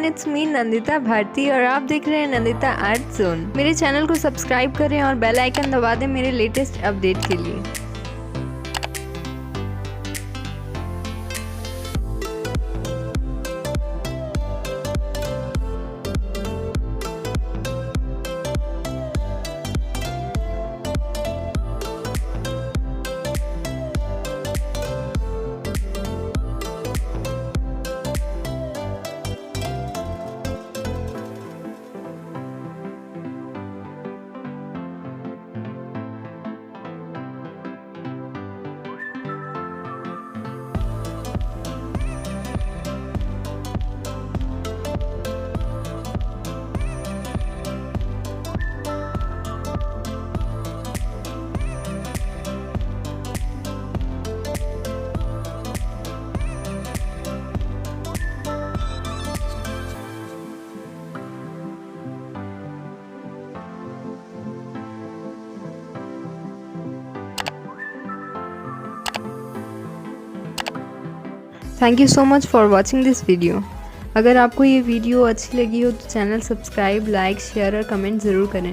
Everyone, it's me Nandita Bharati और आप देख रहे हैं नंदिता आर्ट जोन। मेरे चैनल को सब्सक्राइब करें और बेल आइकन दबा दें मेरे लेटेस्ट अपडेट के लिए। Thank you so much for watching this video. अगर आपको ये वीडियो अच्छी लगी हो तो चैनल सब्सक्राइब, लाइक, शेयर और कमेंट ज़रूर करें।